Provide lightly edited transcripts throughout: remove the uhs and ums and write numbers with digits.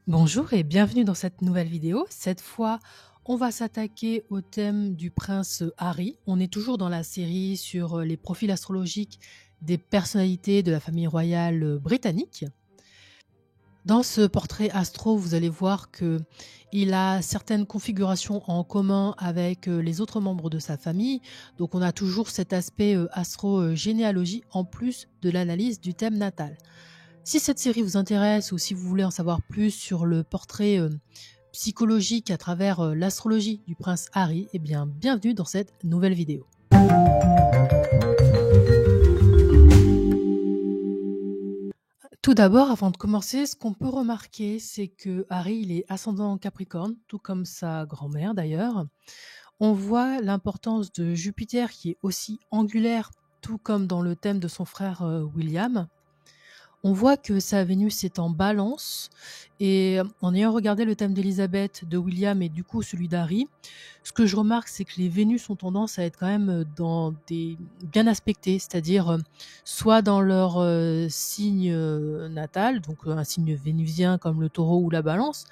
Bonjour et bienvenue dans cette nouvelle vidéo. Cette fois, on va s'attaquer au thème du prince Harry. On est toujours dans la série sur les profils astrologiques des personnalités de la famille royale britannique. Dans ce portrait astro, vous allez voir que il a certaines configurations en commun avec les autres membres de sa famille. Donc on a toujours cet aspect astro-généalogie en plus de l'analyse du thème natal. Si cette série vous intéresse ou si vous voulez en savoir plus sur le portrait psychologique à travers l'astrologie du prince Harry, eh bien bienvenue dans cette nouvelle vidéo. Tout d'abord, avant de commencer, ce qu'on peut remarquer, c'est que Harry, il est ascendant Capricorne, tout comme sa grand-mère d'ailleurs. On voit l'importance de Jupiter qui est aussi angulaire, tout comme dans le thème de son frère William. On voit que sa Vénus est en Balance et en ayant regardé le thème d'Élisabeth, de William et du coup celui d'Harry, ce que je remarque, c'est que les Vénus ont tendance à être quand même dans des bien aspectés, c'est-à-dire soit dans leur signe natal, donc un signe vénusien comme le Taureau ou la Balance,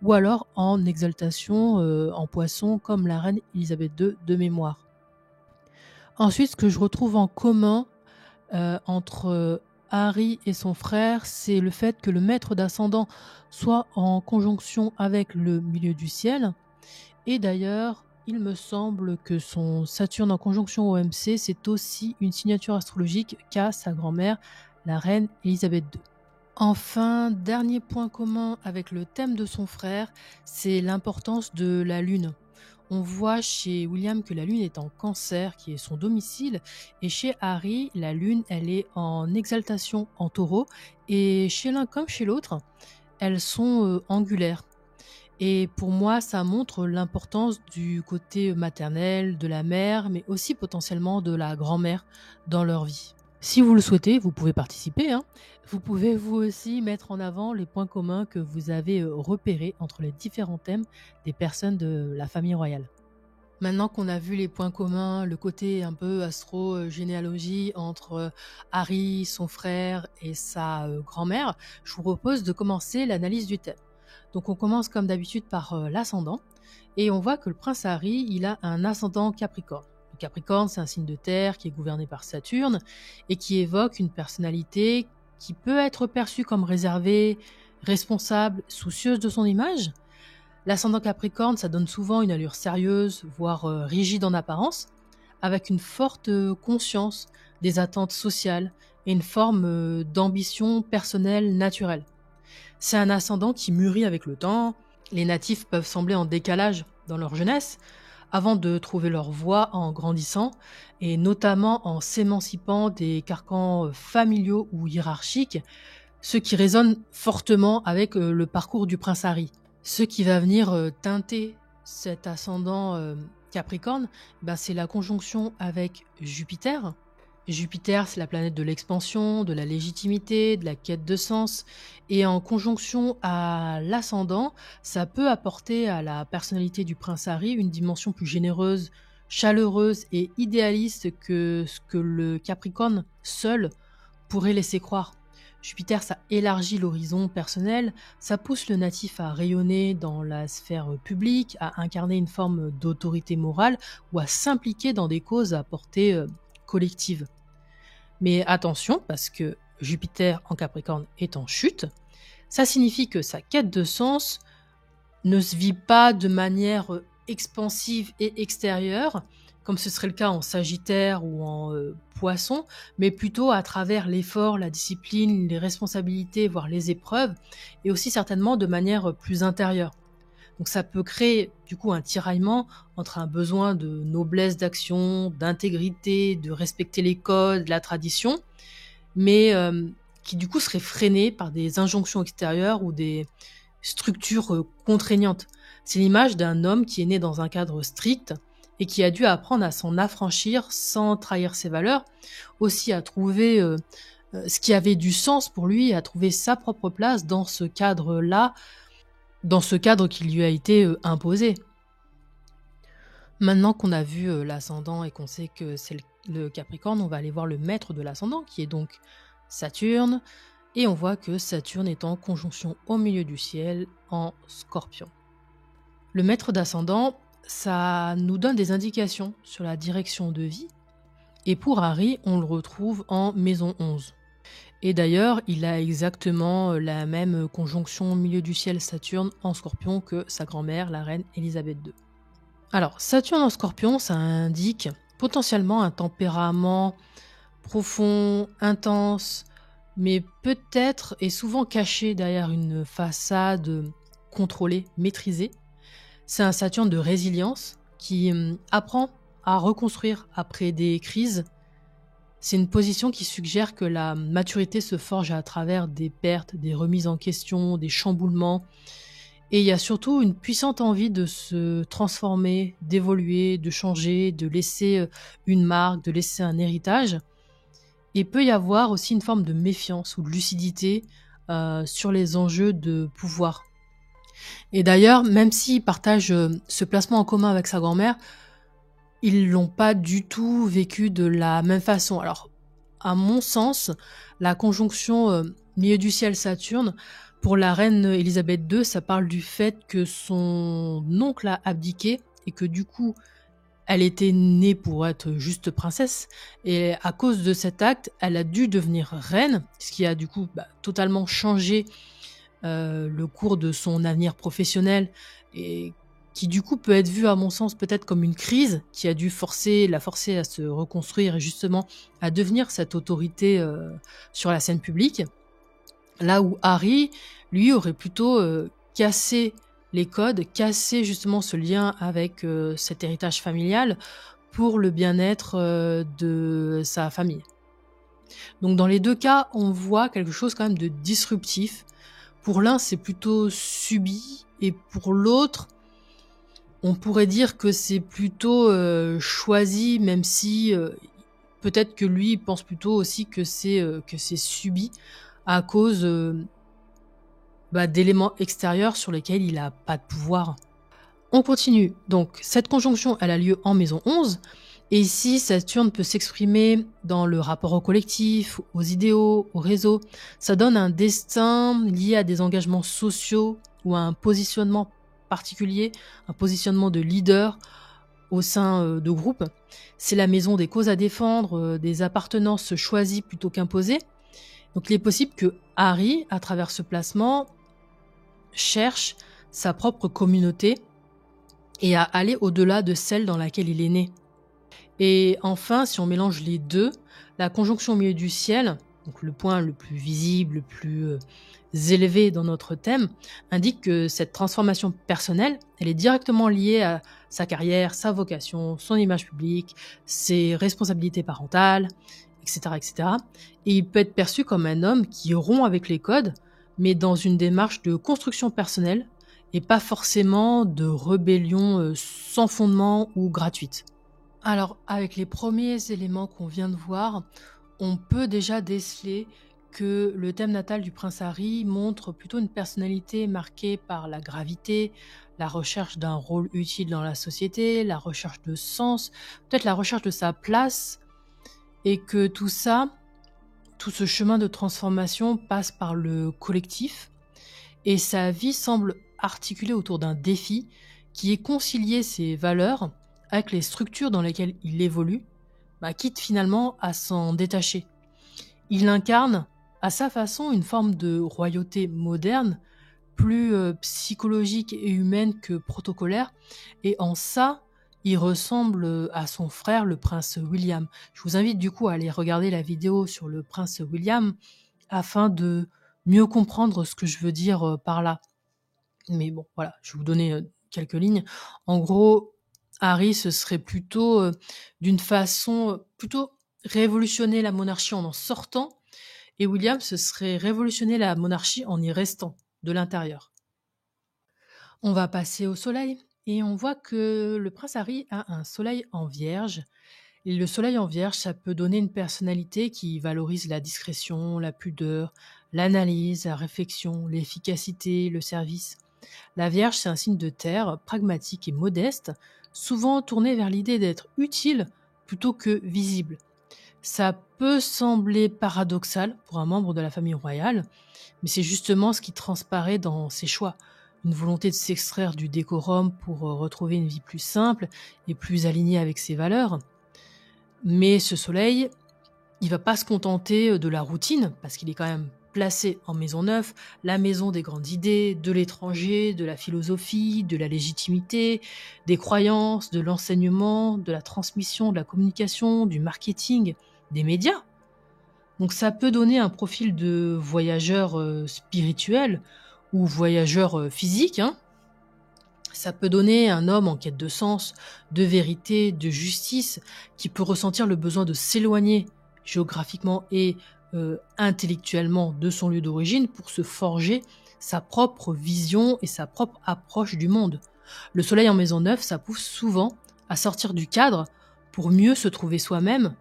ou alors en exaltation en Poisson comme la reine Élisabeth II de mémoire. Ensuite, ce que je retrouve en commun entre Harry et son frère, c'est le fait que le maître d'ascendant soit en conjonction avec le milieu du ciel. Et d'ailleurs, il me semble que son Saturne en conjonction au MC, c'est aussi une signature astrologique qu'a sa grand-mère, la reine Élisabeth II. Enfin, dernier point commun avec le thème de son frère, c'est l'importance de la Lune. On voit chez William que la Lune est en Cancer, qui est son domicile, et chez Harry, la Lune, elle est en exaltation en Taureau, et chez l'un comme chez l'autre, elles sont angulaires. Et pour moi, ça montre l'importance du côté maternel, de la mère, mais aussi potentiellement de la grand-mère dans leur vie. Si vous le souhaitez, vous pouvez participer, hein. Vous pouvez vous aussi mettre en avant les points communs que vous avez repérés entre les différents thèmes des personnes de la famille royale. Maintenant qu'on a vu les points communs, le côté un peu astro-généalogie entre Harry, son frère et sa grand-mère, je vous propose de commencer l'analyse du thème. Donc on commence comme d'habitude par l'ascendant et on voit que le prince Harry, il a un ascendant Capricorne. Le Capricorne, c'est un signe de terre qui est gouverné par Saturne et qui évoque une personnalité qui peut être perçue comme réservée, responsable, soucieuse de son image. L'ascendant Capricorne, ça donne souvent une allure sérieuse, voire rigide en apparence, avec une forte conscience des attentes sociales et une forme d'ambition personnelle naturelle. C'est un ascendant qui mûrit avec le temps. Les natifs peuvent sembler en décalage dans leur jeunesse, avant de trouver leur voie en grandissant, et notamment en s'émancipant des carcans familiaux ou hiérarchiques, ce qui résonne fortement avec le parcours du prince Harry. Ce qui va venir teinter cet ascendant Capricorne, ben, c'est la conjonction avec Jupiter. Jupiter, c'est la planète de l'expansion, de la légitimité, de la quête de sens. Et en conjonction à l'ascendant, ça peut apporter à la personnalité du prince Harry une dimension plus généreuse, chaleureuse et idéaliste que ce que le Capricorne seul pourrait laisser croire. Jupiter, ça élargit l'horizon personnel, ça pousse le natif à rayonner dans la sphère publique, à incarner une forme d'autorité morale ou à s'impliquer dans des causes à portée collective. Mais attention, parce que Jupiter en Capricorne est en chute, ça signifie que sa quête de sens ne se vit pas de manière expansive et extérieure, comme ce serait le cas en Sagittaire ou en Poisson, mais plutôt à travers l'effort, la discipline, les responsabilités, voire les épreuves, et aussi certainement de manière plus intérieure. Donc ça peut créer du coup un tiraillement entre un besoin de noblesse d'action, d'intégrité, de respecter les codes, la tradition, mais qui du coup serait freiné par des injonctions extérieures ou des structures contraignantes. C'est l'image d'un homme qui est né dans un cadre strict et qui a dû apprendre à s'en affranchir sans trahir ses valeurs, aussi à trouver ce qui avait du sens pour lui, à trouver sa propre place dans ce cadre-là, dans ce cadre qui lui a été imposé. Maintenant qu'on a vu l'ascendant et qu'on sait que c'est le Capricorne, on va aller voir le maître de l'ascendant, qui est donc Saturne. Et on voit que Saturne est en conjonction au milieu du ciel en Scorpion. Le maître d'ascendant, ça nous donne des indications sur la direction de vie. Et pour Harry, on le retrouve en maison 11. Et d'ailleurs, il a exactement la même conjonction au milieu du ciel Saturne en Scorpion que sa grand-mère, la reine Elisabeth II. Alors, Saturne en Scorpion, ça indique potentiellement un tempérament profond, intense, mais peut-être et souvent caché derrière une façade contrôlée, maîtrisée. C'est un Saturne de résilience qui apprend à reconstruire après des crises. C'est une position qui suggère que la maturité se forge à travers des pertes, des remises en question, des chamboulements. Et il y a surtout une puissante envie de se transformer, d'évoluer, de changer, de laisser une marque, de laisser un héritage. Et peut y avoir aussi une forme de méfiance ou de lucidité sur les enjeux de pouvoir. Et d'ailleurs, même s'il partage ce placement en commun avec sa grand-mère, ils l'ont pas du tout vécu de la même façon. Alors, à mon sens, la conjonction milieu du ciel Saturne, pour la reine Elisabeth II, ça parle du fait que son oncle a abdiqué et que du coup, elle était née pour être juste princesse. Et à cause de cet acte, elle a dû devenir reine, ce qui a du coup totalement changé le cours de son avenir professionnel et qui du coup peut être vu à mon sens peut-être comme une crise qui a dû la forcer à se reconstruire et justement à devenir cette autorité sur la scène publique. Là où Harry, lui, aurait plutôt cassé les codes, cassé justement ce lien avec cet héritage familial pour le bien-être de sa famille. Donc dans les deux cas, on voit quelque chose quand même de disruptif. Pour l'un, c'est plutôt subi, et pour l'autre, on pourrait dire que c'est plutôt choisi, même si peut-être que lui pense plutôt aussi que c'est subi à cause d'éléments extérieurs sur lesquels il n'a pas de pouvoir. On continue. Donc cette conjonction, elle a lieu en maison 11. Et ici, Saturne peut s'exprimer dans le rapport au collectif, aux idéaux, au réseau. Ça donne un destin lié à des engagements sociaux ou à un positionnement particulier, un positionnement de leader au sein de groupes. C'est la maison des causes à défendre, des appartenances choisies plutôt qu'imposées. Donc il est possible que Harry, à travers ce placement, cherche sa propre communauté et à aller au-delà de celle dans laquelle il est né. Et enfin, si on mélange les deux, la conjonction au milieu du ciel, donc le point le plus visible, le plus élevé dans notre thème, indique que cette transformation personnelle, elle est directement liée à sa carrière, sa vocation, son image publique, ses responsabilités parentales, etc., etc. Et il peut être perçu comme un homme qui rompt avec les codes, mais dans une démarche de construction personnelle et pas forcément de rébellion sans fondement ou gratuite. Alors, avec les premiers éléments qu'on vient de voir, on peut déjà déceler que le thème natal du prince Harry montre plutôt une personnalité marquée par la gravité, la recherche d'un rôle utile dans la société, la recherche de sens, peut-être la recherche de sa place, et que tout ça, tout ce chemin de transformation passe par le collectif, et sa vie semble articulée autour d'un défi qui est concilier ses valeurs avec les structures dans lesquelles il évolue, quitte finalement à s'en détacher. Il incarne à sa façon une forme de royauté moderne, plus psychologique et humaine que protocolaire, et en ça, il ressemble à son frère, le prince William. Je vous invite du coup à aller regarder la vidéo sur le prince William afin de mieux comprendre ce que je veux dire par là. Mais bon, voilà, je vais vous donner quelques lignes. En gros, Harry, ce serait plutôt d'une façon plutôt révolutionner la monarchie en sortant, et William, ce serait révolutionner la monarchie en y restant, de l'intérieur. On va passer au soleil, et on voit que le prince Harry a un soleil en vierge. Et le soleil en vierge, ça peut donner une personnalité qui valorise la discrétion, la pudeur, l'analyse, la réflexion, l'efficacité, le service. La Vierge, c'est un signe de terre, pragmatique et modeste, souvent tourné vers l'idée d'être utile plutôt que visible. Ça peut sembler paradoxal pour un membre de la famille royale, mais c'est justement ce qui transparaît dans ses choix. Une volonté de s'extraire du décorum pour retrouver une vie plus simple et plus alignée avec ses valeurs. Mais ce soleil, il va pas se contenter de la routine, parce qu'il est quand même placé en Maison-Neuf, la maison des grandes idées, de l'étranger, de la philosophie, de la légitimité, des croyances, de l'enseignement, de la transmission, de la communication, du marketing, des médias. Donc ça peut donner un profil de voyageur spirituel ou voyageur physique, hein. Ça peut donner un homme en quête de sens, de vérité, de justice, qui peut ressentir le besoin de s'éloigner géographiquement et intellectuellement de son lieu d'origine pour se forger sa propre vision et sa propre approche du monde. Le soleil en maison neuve, ça pousse souvent à sortir du cadre pour mieux se trouver soi-même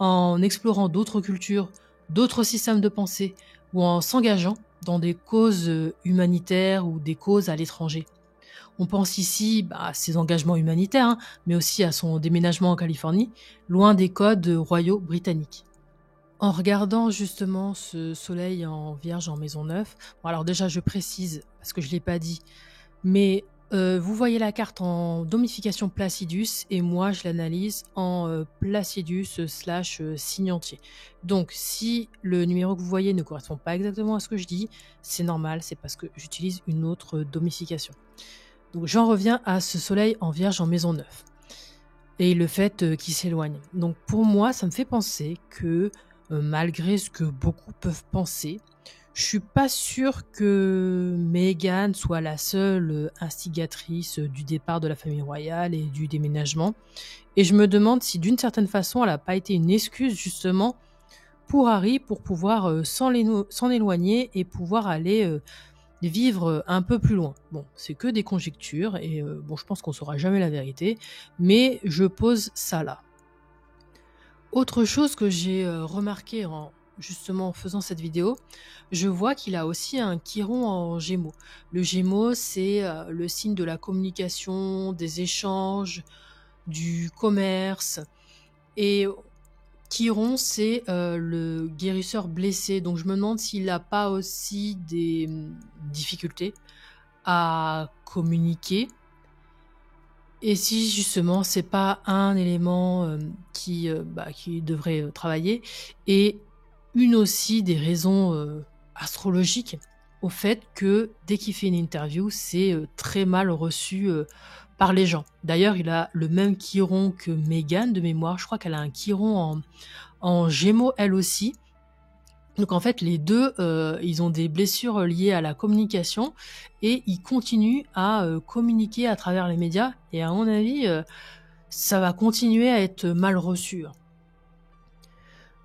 en explorant d'autres cultures, d'autres systèmes de pensée ou en s'engageant dans des causes humanitaires ou des causes à l'étranger. On pense ici à ses engagements humanitaires, hein, mais aussi à son déménagement en Californie, loin des codes royaux britanniques. En regardant justement ce soleil en vierge en maison neuve, bon alors déjà je précise, parce que je ne l'ai pas dit, mais vous voyez la carte en domification Placidus et moi je l'analyse en Placidus slash signe entier. Donc si le numéro que vous voyez ne correspond pas exactement à ce que je dis, c'est normal, c'est parce que j'utilise une autre domification. Donc j'en reviens à ce soleil en vierge en maison neuve et le fait qu'il s'éloigne. Donc pour moi, ça me fait penser que malgré ce que beaucoup peuvent penser, je suis pas sûre que Meghan soit la seule instigatrice du départ de la famille royale et du déménagement. Et je me demande si d'une certaine façon, elle n'a pas été une excuse justement pour Harry pour pouvoir s'en éloigner et pouvoir aller vivre un peu plus loin. Bon, c'est que des conjectures et bon, je pense qu'on saura jamais la vérité, mais je pose ça là. Autre chose que j'ai remarqué en justement en faisant cette vidéo, je vois qu'il a aussi un chiron en Gémeaux. Le Gémeaux, c'est le signe de la communication, des échanges, du commerce. Et Chiron, c'est le guérisseur blessé. Donc je me demande s'il n'a pas aussi des difficultés à communiquer. Et si justement c'est pas un élément qui devrait travailler, et une aussi des raisons astrologiques au fait que dès qu'il fait une interview, c'est très mal reçu par les gens. D'ailleurs, il a le même chiron que Meghan de mémoire. Je crois qu'elle a un chiron en Gémeaux elle aussi. Donc en fait, les deux, ils ont des blessures liées à la communication et ils continuent à communiquer à travers les médias. Et à mon avis, ça va continuer à être mal reçu.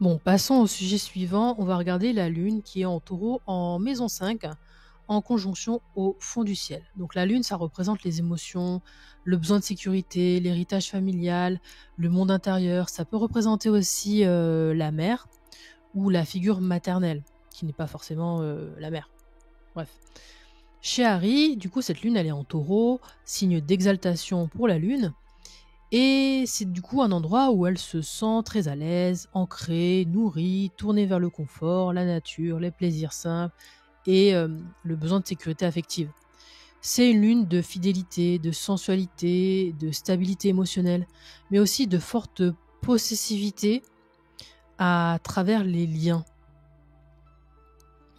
Bon, passons au sujet suivant. On va regarder la Lune qui est en Taureau en maison 5, en conjonction au fond du ciel. Donc la Lune, ça représente les émotions, le besoin de sécurité, l'héritage familial, le monde intérieur. Ça peut représenter aussi la mère ou la figure maternelle, qui n'est pas forcément la mère. Bref. Chez Harry, du coup, cette lune, elle est en taureau, signe d'exaltation pour la lune, et c'est du coup un endroit où elle se sent très à l'aise, ancrée, nourrie, tournée vers le confort, la nature, les plaisirs simples et le besoin de sécurité affective. C'est une lune de fidélité, de sensualité, de stabilité émotionnelle, mais aussi de forte possessivité à travers les liens.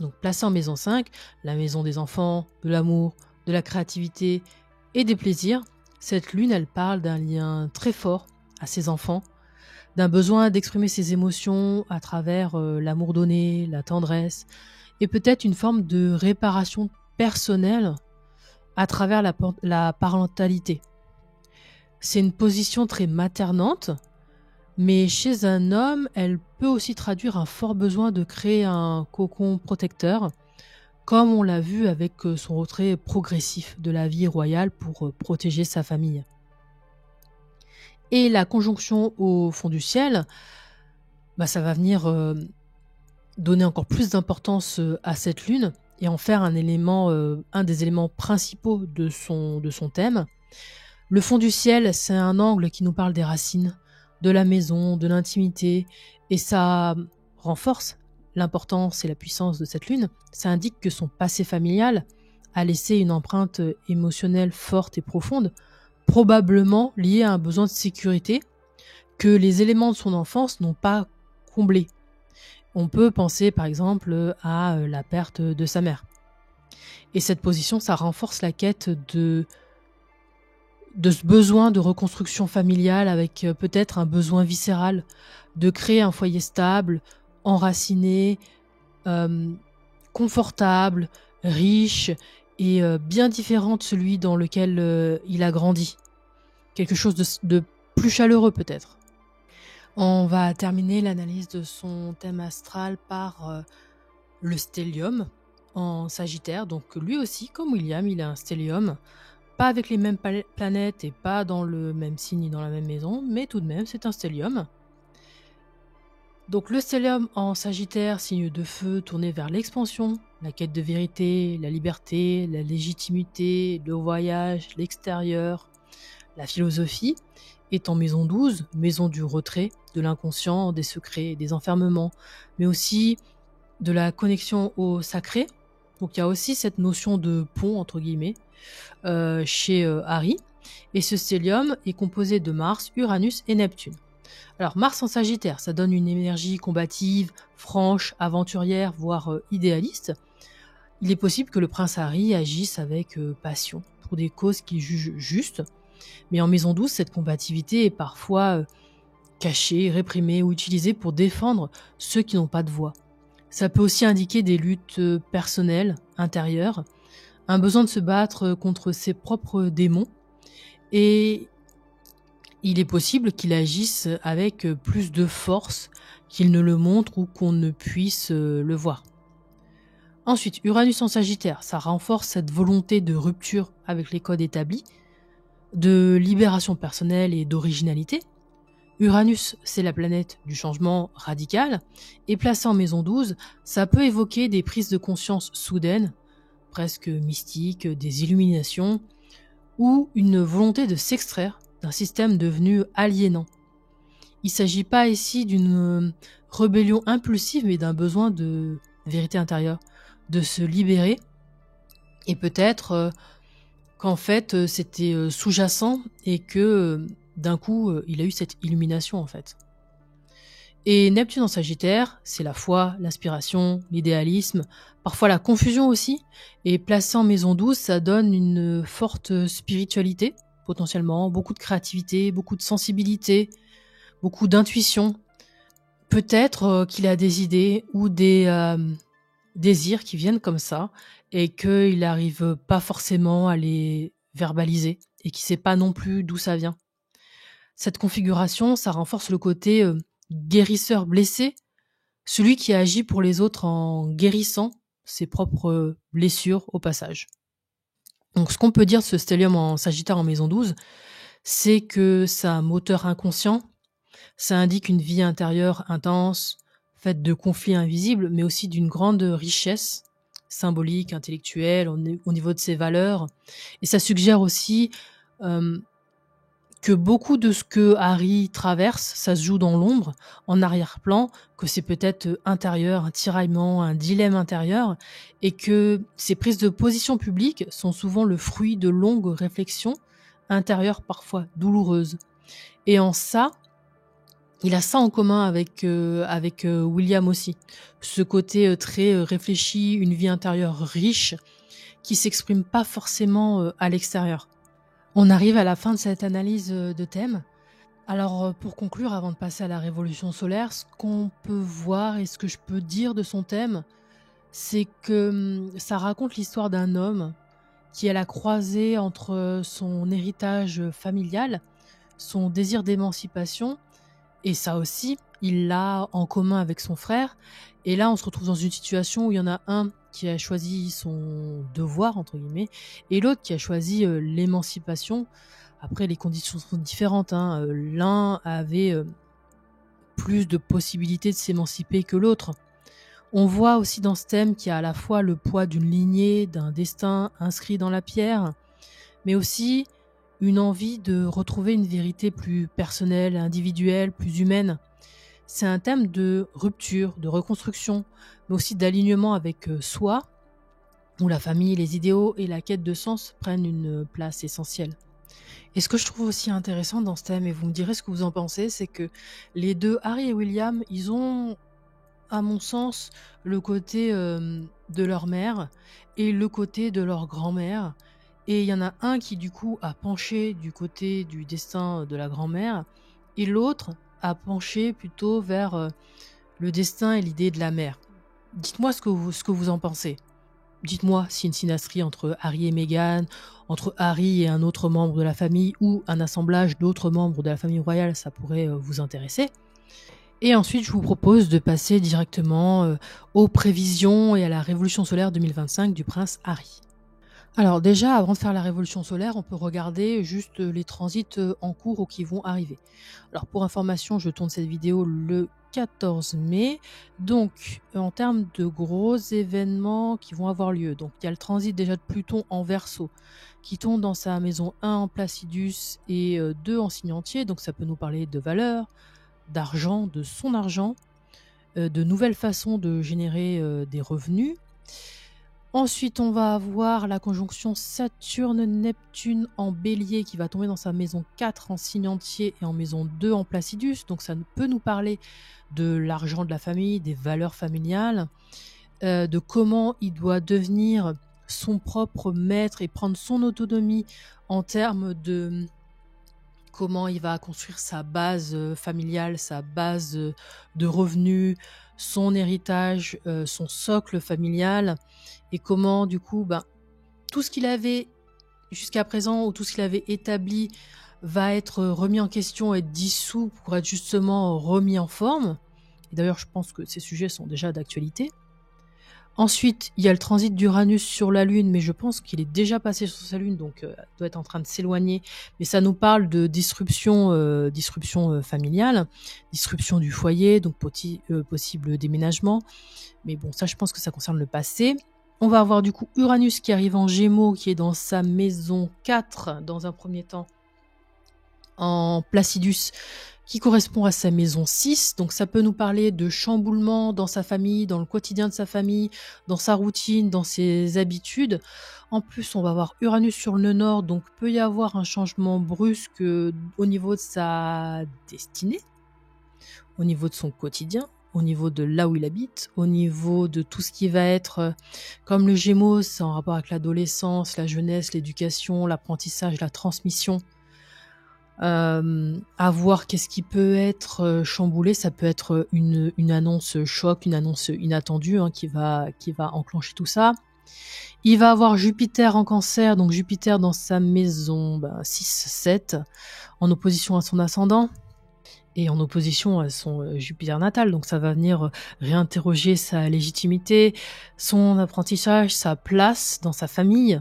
Donc placée en maison 5, la maison des enfants, de l'amour, de la créativité et des plaisirs, cette lune, elle parle d'un lien très fort à ses enfants, d'un besoin d'exprimer ses émotions à travers l'amour donné, la tendresse, et peut-être une forme de réparation personnelle à travers la parentalité. C'est une position très maternante, mais chez un homme, elle peut aussi traduire un fort besoin de créer un cocon protecteur, comme on l'a vu avec son retrait progressif de la vie royale pour protéger sa famille. Et la conjonction au fond du ciel, ça va venir donner encore plus d'importance à cette lune et en faire un des éléments principaux de son thème. Le fond du ciel, c'est un angle qui nous parle des racines, de la maison, de l'intimité, et ça renforce l'importance et la puissance de cette lune. Ça indique que son passé familial a laissé une empreinte émotionnelle forte et profonde, probablement liée à un besoin de sécurité que les éléments de son enfance n'ont pas comblé. On peut penser par exemple à la perte de sa mère. Et cette position, ça renforce la quête de ce besoin de reconstruction familiale avec peut-être un besoin viscéral de créer un foyer stable, enraciné, euh, confortable, riche et bien différent de celui dans lequel il a grandi. Quelque chose de plus chaleureux peut-être. On va terminer l'analyse de son thème astral par le stellium en Sagittaire. Donc lui aussi, comme William, il a un stellium. Pas avec les mêmes planètes et pas dans le même signe ni dans la même maison, mais tout de même, c'est un stellium. Donc le stellium en Sagittaire, signe de feu, tourné vers l'expansion, la quête de vérité, la liberté, la légitimité, le voyage, l'extérieur, la philosophie, est en maison 12, maison du retrait, de l'inconscient, des secrets, des enfermements, mais aussi de la connexion au sacré. Donc il y a aussi cette notion de pont, entre guillemets, chez Harry. Et ce stellium est composé de Mars, Uranus et Neptune. Alors Mars en Sagittaire, ça donne une énergie combative, franche, aventurière, voire idéaliste. Il est possible que le prince Harry agisse avec passion pour des causes qu'il juge justes. Mais en maison 12, cette combativité est parfois cachée, réprimée ou utilisée pour défendre ceux qui n'ont pas de voix. Ça peut aussi indiquer des luttes personnelles, intérieures, un besoin de se battre contre ses propres démons, et il est possible qu'il agisse avec plus de force qu'il ne le montre ou qu'on ne puisse le voir. Ensuite, Uranus en Sagittaire, ça renforce cette volonté de rupture avec les codes établis, de libération personnelle et d'originalité. Uranus, c'est la planète du changement radical, et placé en maison 12, ça peut évoquer des prises de conscience soudaines, presque mystiques, des illuminations, ou une volonté de s'extraire d'un système devenu aliénant. Il ne s'agit pas ici d'une rébellion impulsive, mais d'un besoin de vérité intérieure, de se libérer, et peut-être qu'en fait c'était sous-jacent et que d'un coup il a eu cette illumination en fait. Et Neptune en Sagittaire, c'est la foi, l'aspiration, l'idéalisme, parfois la confusion aussi. Et placé en maison 12, ça donne une forte spiritualité, potentiellement, beaucoup de créativité, beaucoup de sensibilité, beaucoup d'intuition. Peut-être qu'il a des idées ou des désirs qui viennent comme ça et qu'il n'arrive pas forcément à les verbaliser et qu'il ne sait pas non plus d'où ça vient. Cette configuration, ça renforce le côté guérisseur blessé, celui qui agit pour les autres en guérissant ses propres blessures au passage. Donc ce qu'on peut dire de ce stellium en Sagittaire en maison 12, c'est que c'est un moteur inconscient, ça indique une vie intérieure intense, faite de conflits invisibles, mais aussi d'une grande richesse symbolique, intellectuelle, au niveau de ses valeurs. Et ça suggère aussi que beaucoup de ce que Harry traverse, ça se joue dans l'ombre, en arrière-plan, que c'est peut-être intérieur, un tiraillement, un dilemme intérieur, et que ces prises de position publiques sont souvent le fruit de longues réflexions intérieures parfois douloureuses. Et en ça, il a ça en commun avec William aussi. Ce côté très réfléchi, une vie intérieure riche, qui s'exprime pas forcément à l'extérieur. On arrive à la fin de cette analyse de thème. Alors pour conclure, avant de passer à la révolution solaire, ce qu'on peut voir et ce que je peux dire de son thème, c'est que ça raconte l'histoire d'un homme qui est à la croisée entre son héritage familial, son désir d'émancipation, et ça aussi, il l'a en commun avec son frère. Et là, on se retrouve dans une situation où il y en a un qui a choisi son devoir, entre guillemets, et l'autre qui a choisi l'émancipation. Après, les conditions sont différentes. L'un avait plus de possibilités de s'émanciper que l'autre. On voit aussi dans ce thème qu'il y a à la fois le poids d'une lignée, d'un destin inscrit dans la pierre, mais aussi une envie de retrouver une vérité plus personnelle, individuelle, plus humaine. C'est un thème de rupture, de reconstruction, mais aussi d'alignement avec soi, où la famille, les idéaux et la quête de sens prennent une place essentielle. Et ce que je trouve aussi intéressant dans ce thème, et vous me direz ce que vous en pensez, c'est que les deux, Harry et William, ils ont, à mon sens, le côté de leur mère et le côté de leur grand-mère. Et il y en a un qui, du coup, a penché du côté du destin de la grand-mère, et l'autre a penché plutôt vers le destin et l'idée de la mère. Dites-moi ce que vous en pensez. Dites-moi si une synastrie entre Harry et Meghan, entre Harry et un autre membre de la famille ou un assemblage d'autres membres de la famille royale, ça pourrait vous intéresser. Et ensuite, je vous propose de passer directement aux prévisions et à la révolution solaire 2025 du prince Harry. Alors déjà, avant de faire la révolution solaire, on peut regarder juste les transits en cours ou qui vont arriver. Alors pour information, je tourne cette vidéo le 14 mai. Donc en termes de gros événements qui vont avoir lieu, donc il y a le transit déjà de Pluton en Verseau qui tombe dans sa maison 1 en Placidus et 2 en signe entier. Donc ça peut nous parler de valeur, d'argent, de son argent, de nouvelles façons de générer des revenus. Ensuite, on va avoir la conjonction Saturne-Neptune en Bélier qui va tomber dans sa maison 4 en signe entier et en maison 2 en Placidus. Donc ça peut nous parler de l'argent de la famille, des valeurs familiales, de comment il doit devenir son propre maître et prendre son autonomie en termes de comment il va construire sa base familiale, sa base de revenus, son héritage, son socle familial, et comment du coup tout ce qu'il avait jusqu'à présent ou tout ce qu'il avait établi va être remis en question et dissous pour être justement remis en forme. Et d'ailleurs, je pense que ces sujets sont déjà d'actualité. Ensuite, il y a le transit d'Uranus sur la Lune, mais je pense qu'il est déjà passé sur sa Lune, donc doit être en train de s'éloigner. Mais ça nous parle de disruption familiale, disruption du foyer, donc possible déménagement. Mais bon, ça, je pense que ça concerne le passé. On va avoir du coup Uranus qui arrive en Gémeaux, qui est dans sa maison 4 dans un premier temps, en Placidus, qui correspond à sa maison 6. Donc ça peut nous parler de chamboulement dans sa famille, dans le quotidien de sa famille, dans sa routine, dans ses habitudes. En plus, on va avoir Uranus sur le nœud nord, donc peut y avoir un changement brusque au niveau de sa destinée, au niveau de son quotidien, au niveau de là où il habite, au niveau de tout ce qui va être, comme le Gémeaux, c'est en rapport avec l'adolescence, la jeunesse, l'éducation, l'apprentissage, la transmission. À voir qu'est-ce qui peut être chamboulé. Ça peut être une annonce choc, une annonce inattendue qui va enclencher tout ça. Il va avoir Jupiter en Cancer, donc Jupiter dans sa maison 6-7, en opposition à son ascendant et en opposition à son Jupiter natal. Donc ça va venir réinterroger sa légitimité, son apprentissage, sa place dans sa famille.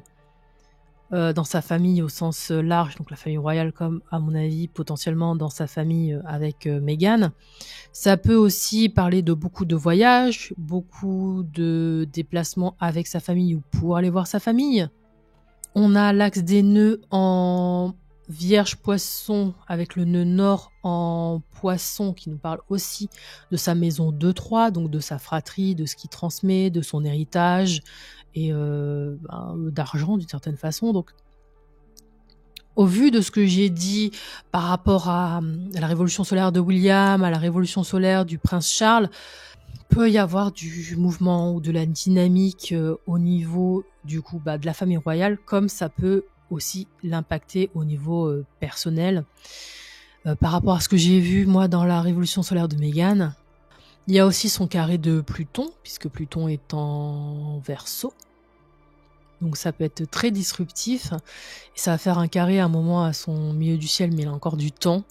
Dans sa famille au sens large, donc la famille royale, comme à mon avis potentiellement dans sa famille avec Meghan. Ça peut aussi parler de beaucoup de voyages, beaucoup de déplacements avec sa famille ou pour aller voir sa famille. On a l'axe des nœuds en Vierge Poisson avec le nœud nord en Poisson qui nous parle aussi de sa maison 2-3, donc de sa fratrie, de ce qu'il transmet, de son héritage et d'argent d'une certaine façon. Donc au vu de ce que j'ai dit par rapport à la révolution solaire de William, à la révolution solaire du prince Charles, peut y avoir du mouvement ou de la dynamique au niveau du coup de la famille royale, comme ça peut aussi l'impacter au niveau personnel. Par rapport à ce que j'ai vu moi dans la révolution solaire de Meghan, il y a aussi son carré de Pluton, puisque Pluton est en Verseau. Donc ça peut être très disruptif. Et ça va faire un carré à un moment à son milieu du ciel, mais il a encore du temps.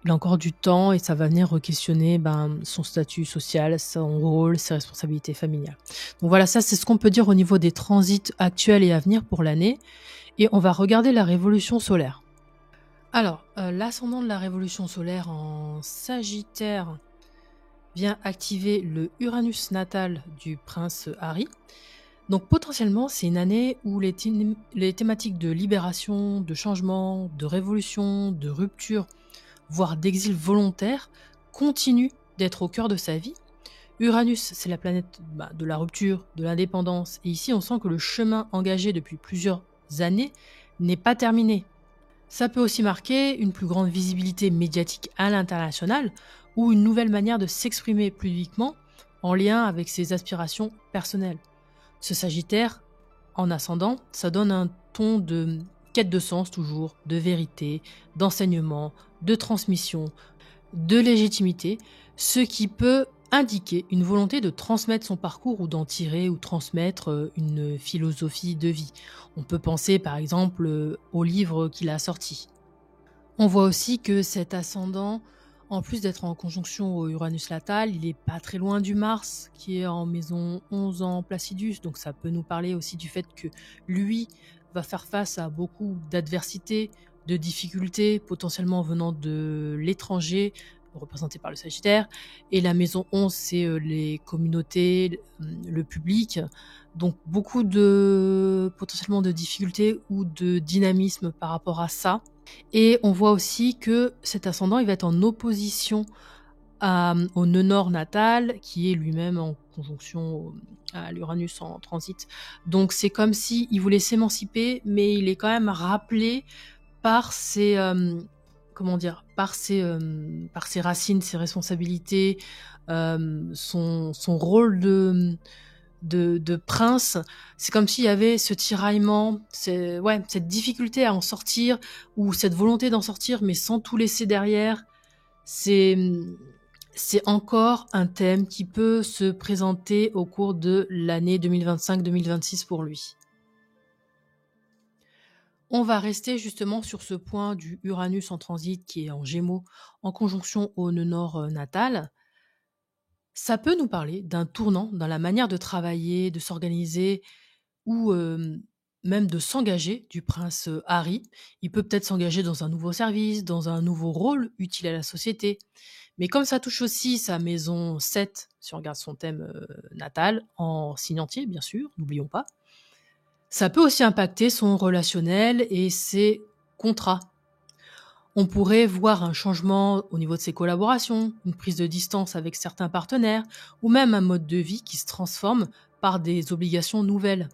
Il a encore du temps et ça va venir re-questionner son statut social, son rôle, ses responsabilités familiales. Donc voilà, ça c'est ce qu'on peut dire au niveau des transits actuels et à venir pour l'année. Et on va regarder la révolution solaire. Alors, l'ascendant de la révolution solaire en Sagittaire vient activer le Uranus natal du prince Harry. Donc potentiellement, c'est une année où les thématiques de libération, de changement, de révolution, de rupture, voire d'exil volontaire, continuent d'être au cœur de sa vie. Uranus, c'est la planète de la rupture, de l'indépendance, et ici on sent que le chemin engagé depuis plusieurs années n'est pas terminé. Ça peut aussi marquer une plus grande visibilité médiatique à l'international ou une nouvelle manière de s'exprimer publiquement en lien avec ses aspirations personnelles. Ce Sagittaire, en ascendant, ça donne un ton de quête de sens toujours, de vérité, d'enseignement, de transmission, de légitimité, ce qui peut indiquer une volonté de transmettre son parcours ou d'en tirer ou transmettre une philosophie de vie. On peut penser par exemple au livre qu'il a sorti. On voit aussi que cet ascendant, en plus d'être en conjonction au Uranus natal, il est pas très loin du Mars, qui est en maison 11 en Placidus. Donc ça peut nous parler aussi du fait que lui va faire face à beaucoup d'adversités, de difficultés, potentiellement venant de l'étranger, représenté par le Sagittaire. Et la maison 11, c'est les communautés, le public. Donc beaucoup de potentiellement de difficultés ou de dynamisme par rapport à ça. Et on voit aussi que cet ascendant, il va être en opposition au nœud nord natal, qui est lui-même en conjonction à l'Uranus en transit. Donc c'est comme si il voulait s'émanciper, mais il est quand même rappelé par ses par ses racines, ses responsabilités, son rôle de prince. C'est comme s'il y avait ce tiraillement, cette difficulté à en sortir, ou cette volonté d'en sortir, mais sans tout laisser derrière. C'est, c'est encore un thème qui peut se présenter au cours de l'année 2025-2026 pour lui. On va rester justement sur ce point du Uranus en transit qui est en Gémeaux, en conjonction au nœud nord natal. Ça peut nous parler d'un tournant dans la manière de travailler, de s'organiser ou même de s'engager du prince Harry. Il peut peut-être s'engager dans un nouveau service, dans un nouveau rôle utile à la société. Mais comme ça touche aussi sa maison 7, si on regarde son thème natal, en signe entier, bien sûr, n'oublions pas, ça peut aussi impacter son relationnel et ses contrats. On pourrait voir un changement au niveau de ses collaborations, une prise de distance avec certains partenaires, ou même un mode de vie qui se transforme par des obligations nouvelles.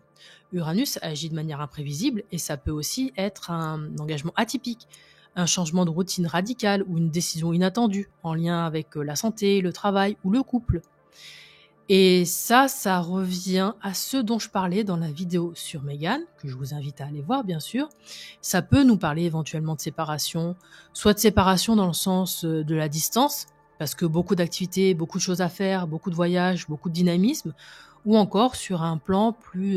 Uranus agit de manière imprévisible et ça peut aussi être un engagement atypique, un changement de routine radicale ou une décision inattendue en lien avec la santé, le travail ou le couple. Et ça revient à ce dont je parlais dans la vidéo sur Meghan, que je vous invite à aller voir bien sûr. Ça peut nous parler éventuellement de séparation, soit de séparation dans le sens de la distance, parce que beaucoup d'activités, beaucoup de choses à faire, beaucoup de voyages, beaucoup de dynamisme, ou encore sur un plan plus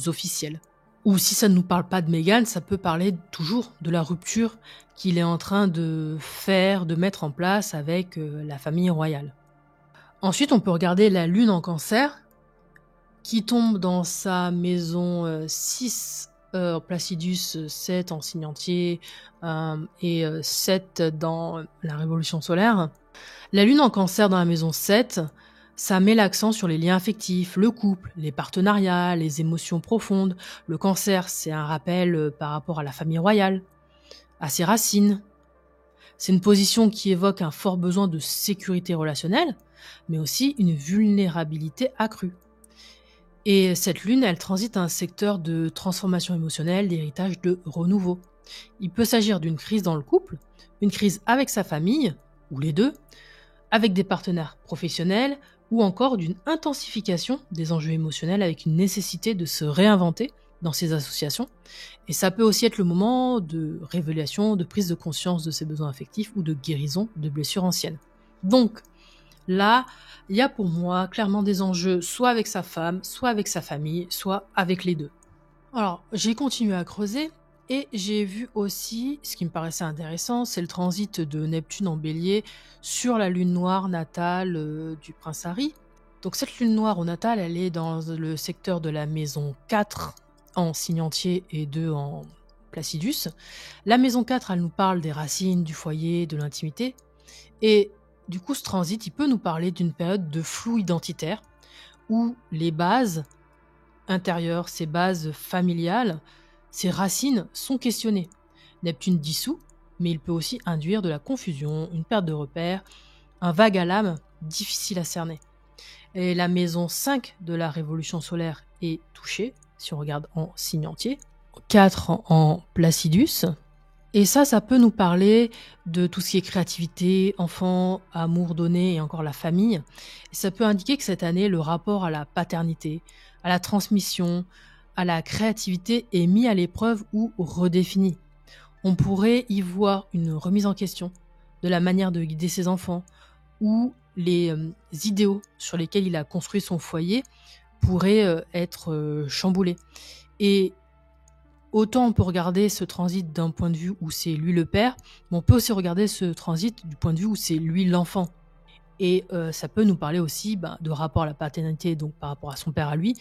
officiel. Ou si ça ne nous parle pas de Meghan, ça peut parler toujours de la rupture qu'il est en train de faire, de mettre en place avec la famille royale. Ensuite, on peut regarder la lune en cancer, qui tombe dans sa maison 6, Placidus 7 en signe entier, et 7 dans la révolution solaire. La lune en cancer dans la maison 7, ça met l'accent sur les liens affectifs, le couple, les partenariats, les émotions profondes. Le cancer, c'est un rappel par rapport à la famille royale, à ses racines. C'est une position qui évoque un fort besoin de sécurité relationnelle, mais aussi une vulnérabilité accrue. Et cette lune, elle transite un secteur de transformation émotionnelle, d'héritage, de renouveau. Il peut s'agir d'une crise dans le couple, une crise avec sa famille, ou les deux, avec des partenaires professionnels, ou encore d'une intensification des enjeux émotionnels avec une nécessité de se réinventer dans ces associations. Et ça peut aussi être le moment de révélation, de prise de conscience de ses besoins affectifs ou de guérison de blessures anciennes. Donc, là, il y a pour moi clairement des enjeux soit avec sa femme, soit avec sa famille, soit avec les deux. Alors, j'ai continué à creuser et j'ai vu aussi, ce qui me paraissait intéressant, c'est le transit de Neptune en bélier sur la lune noire natale du prince Harry. Donc cette lune noire au natal, elle est dans le secteur de la maison 4 en signe entier et 2 en Placidus. La maison 4, elle nous parle des racines, du foyer, de l'intimité. Et du coup, ce transit, il peut nous parler d'une période de flou identitaire où les bases intérieure, ses bases familiales, ses racines sont questionnées. Neptune dissout, mais il peut aussi induire de la confusion, une perte de repères, un vague à l'âme difficile à cerner. Et la maison 5 de la révolution solaire est touchée, si on regarde en signe entier, 4 en Placidus. Et ça peut nous parler de tout ce qui est créativité, enfant, amour donné et encore la famille. Et ça peut indiquer que cette année, le rapport à la paternité, à la transmission, à la créativité est mis à l'épreuve ou redéfini. On pourrait y voir une remise en question de la manière de guider ses enfants ou les idéaux sur lesquels il a construit son foyer pourraient être chamboulés. Et autant on peut regarder ce transit d'un point de vue où c'est lui le père, mais on peut aussi regarder ce transit du point de vue où c'est lui l'enfant. Et ça peut nous parler aussi de rapport à la paternité, donc par rapport à son père à lui,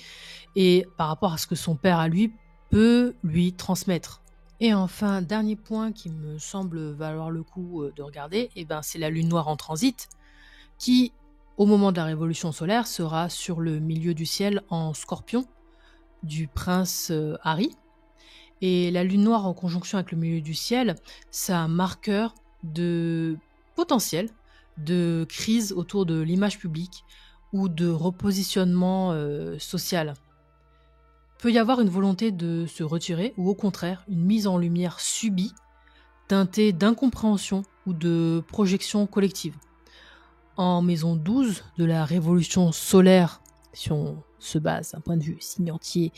et par rapport à ce que son père à lui peut lui transmettre. Et enfin, dernier point qui me semble valoir le coup de regarder, c'est la lune noire en transit, qui, au moment de la révolution solaire, sera sur le milieu du ciel en scorpion du prince Harry. Et la lune noire en conjonction avec le milieu du ciel, c'est un marqueur de potentiel de crise autour de l'image publique ou de repositionnement social. Peut y avoir une volonté de se retirer ou au contraire une mise en lumière subie, teintée d'incompréhension ou de projection collective. En maison 12 de la révolution solaire, si on se base d'un point de vue signe entier,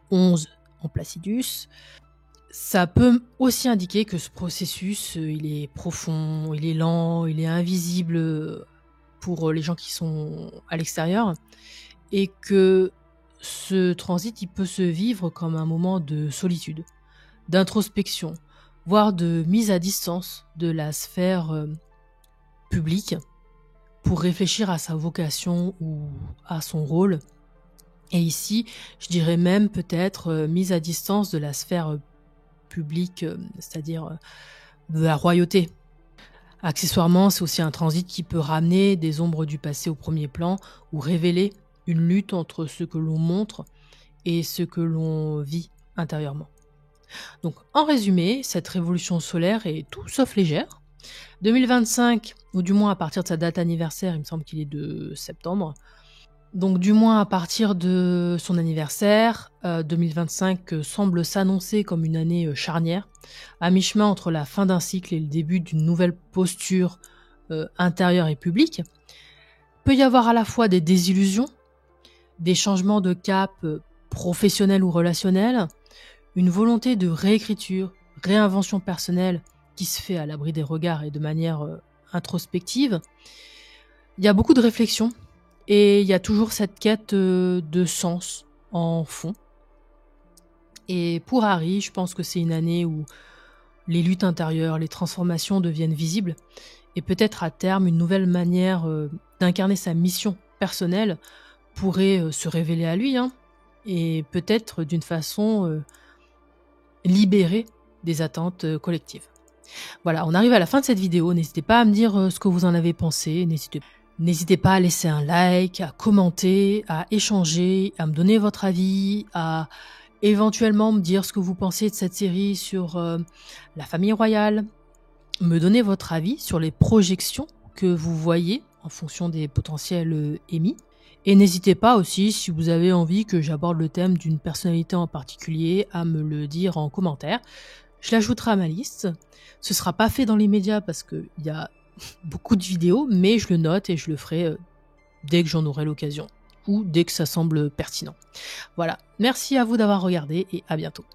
11 en Placidus, ça peut aussi indiquer que ce processus, il est profond, il est lent, il est invisible pour les gens qui sont à l'extérieur, et que ce transit, il peut se vivre comme un moment de solitude, d'introspection, voire de mise à distance de la sphère publique pour réfléchir à sa vocation ou à son rôle. Et ici, je dirais même peut-être mise à distance de la sphère publique, c'est-à-dire de la royauté. Accessoirement, c'est aussi un transit qui peut ramener des ombres du passé au premier plan ou révéler une lutte entre ce que l'on montre et ce que l'on vit intérieurement. Donc, en résumé, cette révolution solaire est tout sauf légère. 2025, ou du moins à partir de sa date anniversaire, il me semble qu'il est de septembre, donc du moins à partir de son anniversaire, 2025 semble s'annoncer comme une année charnière, à mi-chemin entre la fin d'un cycle et le début d'une nouvelle posture intérieure et publique. Peut y avoir à la fois des désillusions, des changements de cap professionnels ou relationnels, une volonté de réécriture, réinvention personnelle qui se fait à l'abri des regards et de manière introspective. Il y a beaucoup de réflexions et il y a toujours cette quête de sens en fond. Et pour Harry, je pense que c'est une année où les luttes intérieures, les transformations deviennent visibles et peut-être à terme une nouvelle manière d'incarner sa mission personnelle pourrait se révéler à lui, et peut-être d'une façon libérée des attentes collectives. Voilà, on arrive à la fin de cette vidéo. N'hésitez pas à me dire ce que vous en avez pensé. N'hésitez pas à laisser un like, à commenter, à échanger, à me donner votre avis, à éventuellement me dire ce que vous pensez de cette série sur la famille royale, me donner votre avis sur les projections que vous voyez en fonction des potentiels émis. Et n'hésitez pas aussi, si vous avez envie que j'aborde le thème d'une personnalité en particulier, à me le dire en commentaire. Je l'ajouterai à ma liste. Ce sera pas fait dans l'immédiat parce qu'il y a beaucoup de vidéos, mais je le note et je le ferai dès que j'en aurai l'occasion ou dès que ça semble pertinent. Voilà, merci à vous d'avoir regardé et à bientôt.